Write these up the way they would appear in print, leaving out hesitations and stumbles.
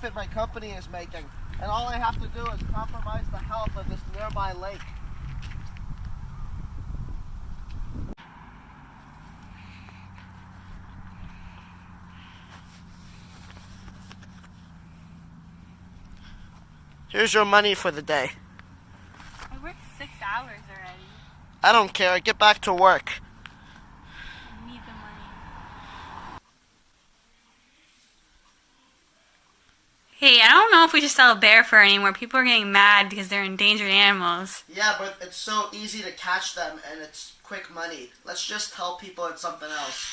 profit my company is making, and all I have to do is compromise the health of this nearby lake. Here's your money for the day. I worked 6 hours already. I don't care. Get back to work. I need the money. Hey, I don't know if we should sell bear fur anymore. People are getting mad because they're endangered animals. Yeah, but it's so easy to catch them and it's quick money. Let's just tell people it's something else.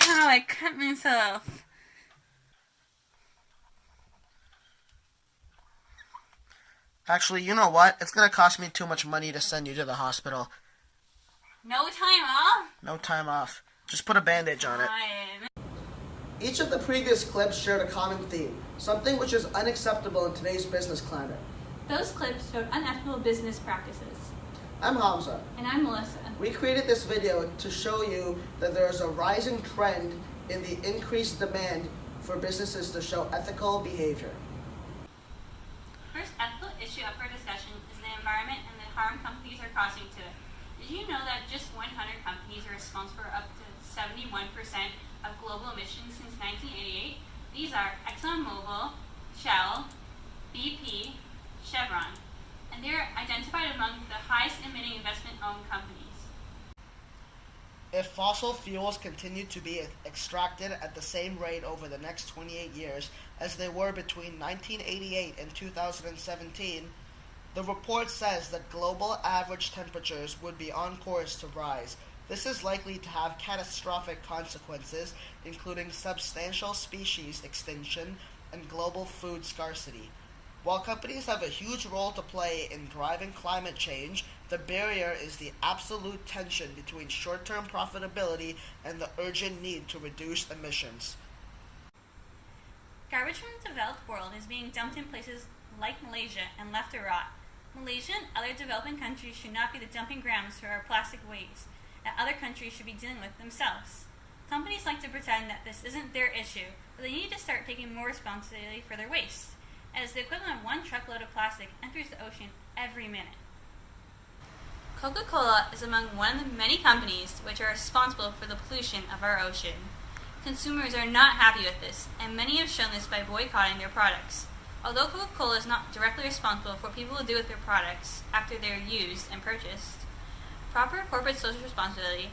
Ow, I cut myself. Actually, you know what? It's gonna cost me too much money to send you to the hospital. No time off? No time off. Just put a bandage on it. Fine. Each of the previous clips shared a common theme, something which is unacceptable in today's business climate. Those clips showed unethical business practices. I'm Hamza. And I'm Melissa. We created this video to show you that there is a rising trend in the increased demand for businesses to show ethical behavior. First ethical issue up for discussion is the environment and the harm companies are causing to it. Did you know that just 100 companies are responsible for up to 71% of global emissions since 1988? These are ExxonMobil, Shell, BP, Chevron, and they are identified among the highest emitting investment-owned companies. If fossil fuels continue to be extracted at the same rate over the next 28 years as they were between 1988 and 2017, the report says that global average temperatures would be on course to rise. This is likely to have catastrophic consequences, including substantial species extinction and global food scarcity. While companies have a huge role to play in driving climate change, the barrier is the absolute tension between short-term profitability and the urgent need to reduce emissions. Garbage from the developed world is being dumped in places like Malaysia and left to rot. Malaysia and other developing countries should not be the dumping grounds for our plastic waste that other countries should be dealing with themselves. Companies like to pretend that this isn't their issue, but they need to start taking more responsibility for their waste, as the equivalent of 1 truckload of plastic enters the ocean every minute. Coca-Cola is among one of the many companies which are responsible for the pollution of our ocean. Consumers are not happy with this, and many have shown this by boycotting their products. Although Coca-Cola is not directly responsible for what people do with their products after they are used and purchased, proper corporate social responsibility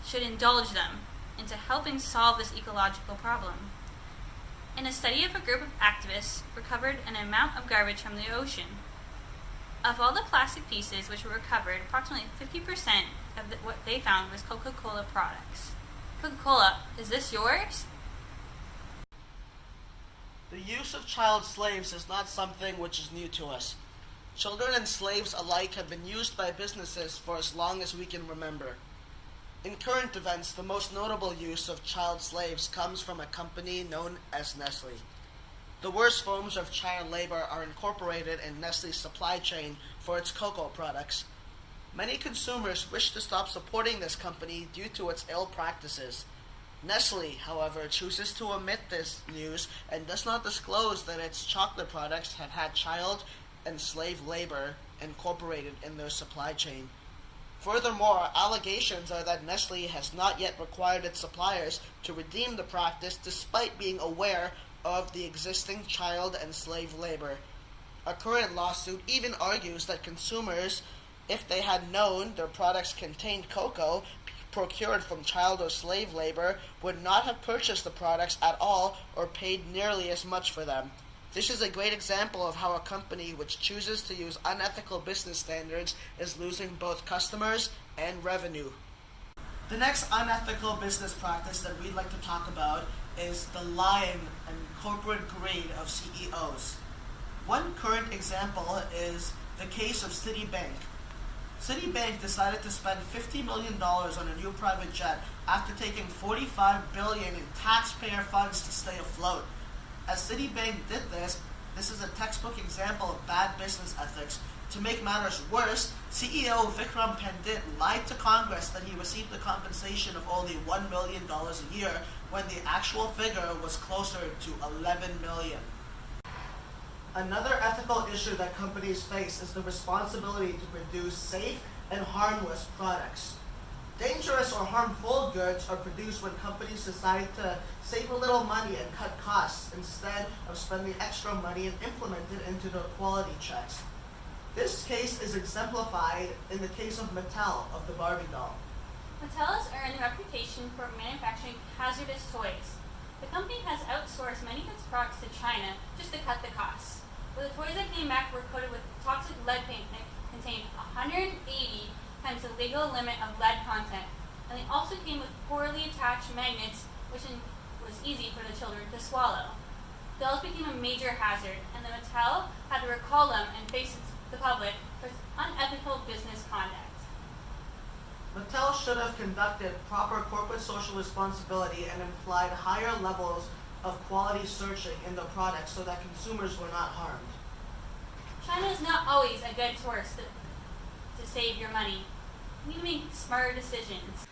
should indulge them into helping solve this ecological problem. In a study of a group of activists recovered an amount of garbage from the ocean. Of all the plastic pieces which were recovered, approximately 50% of what they found was Coca-Cola products. Coca-Cola, is this yours? The use of child slaves is not something which is new to us. Children and slaves alike have been used by businesses for as long as we can remember. In current events, the most notable use of child slaves comes from a company known as Nestle. The worst forms of child labor are incorporated in Nestle's supply chain for its cocoa products. Many consumers wish to stop supporting this company due to its ill practices. Nestle, however, chooses to omit this news and does not disclose that its chocolate products have had child and slave labor incorporated in their supply chain. Furthermore, allegations are that Nestle has not yet required its suppliers to redeem the practice despite being aware of the existing child and slave labor. A current lawsuit even argues that consumers, if they had known their products contained cocoa procured from child or slave labor, would not have purchased the products at all or paid nearly as much for them. This is a great example of how a company which chooses to use unethical business standards is losing both customers and revenue. The next unethical business practice that we'd like to talk about is the lying and corporate greed of CEOs. One current example is the case of Citibank. Citibank decided to spend $50 million on a new private jet after taking $45 billion in taxpayer funds to stay afloat. As Citibank did this, this is a textbook example of bad business ethics, To make matters worse, CEO Vikram Pandit lied to Congress that he received a compensation of only $1 million a year when the actual figure was closer to $11 million. Another ethical issue that companies face is the responsibility to produce safe and harmless products. Dangerous or harmful goods are produced when companies decide to save a little money and cut costs instead of spending extra money and implement it into their quality checks. This case is exemplified in the case of Mattel of the Barbie doll. Mattel has earned a reputation for manufacturing hazardous toys. The company has outsourced many of its products to China just to cut the costs. But the toys that came back were coated with toxic lead paint that contained 180 times the legal limit of lead content. And they also came with poorly attached magnets, which was easy for the children to swallow. Dolls became a major hazard, and the Mattel had to recall them and face the public for unethical business conduct. Mattel should have conducted proper corporate social responsibility and implied higher levels of quality searching in the products so that consumers were not harmed. China is not always a good source to save your money. You need to make smarter decisions.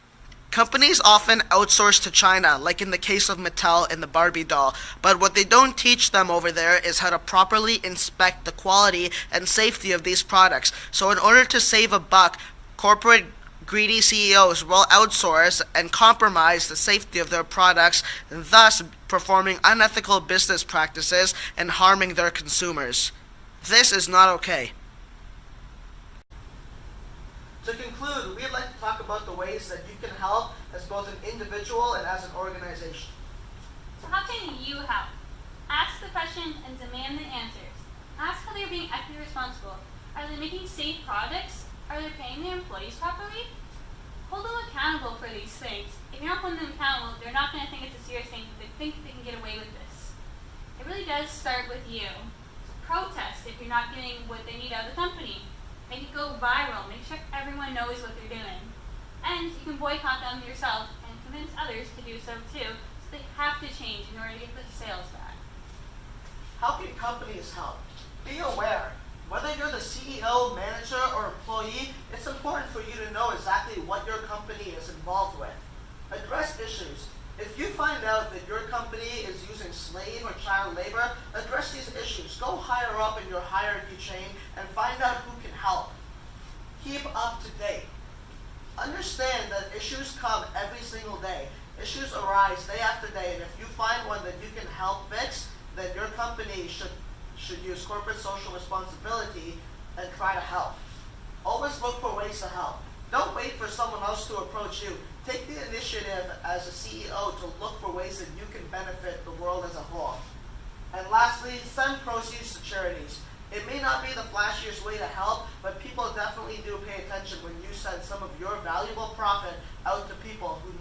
Companies often outsource to China, like in the case of Mattel and the Barbie doll, but what they don't teach them over there is how to properly inspect the quality and safety of these products. So in order to save a buck, corporate greedy CEOs will outsource and compromise the safety of their products, thus performing unethical business practices and harming their consumers. This is not okay. To conclude, we'd like to talk about the ways that you can help as both an individual and as an organization. So how can you help? Ask the questions and demand the answers. Ask how they're being ethically responsible. Are they making safe products? Are they paying their employees properly? Hold them accountable for these things. If you're not holding them accountable, they're not going to think it's a serious thing. They think they can get away with this. It really does start with you. Protest if you're not getting what they need out of the company. Make it go viral. Make sure everyone knows what they're doing. And you can boycott them yourself and convince others to do so too, so they have to change in order to get the sales back. How can companies help? Be aware. Whether you're the CEO, manager, or employee, it's important for you to know exactly what your company is involved with. Address issues. If you find out that your company is using slave or child labor, address these issues. Go higher up in your hierarchy chain and find out who can help. Keep up to date. Understand that issues come every single day. Issues arise day after day, and if you find one that you can help fix, then your company should use corporate social responsibility and try to help. Always look for ways to help. Don't wait for someone else to approach you. Take the initiative as a CEO to look for ways that you can benefit the world as a whole. And lastly, send proceeds to charities. It may not be the flashiest way to help, but people definitely do pay attention when you send some of your valuable profit out to people who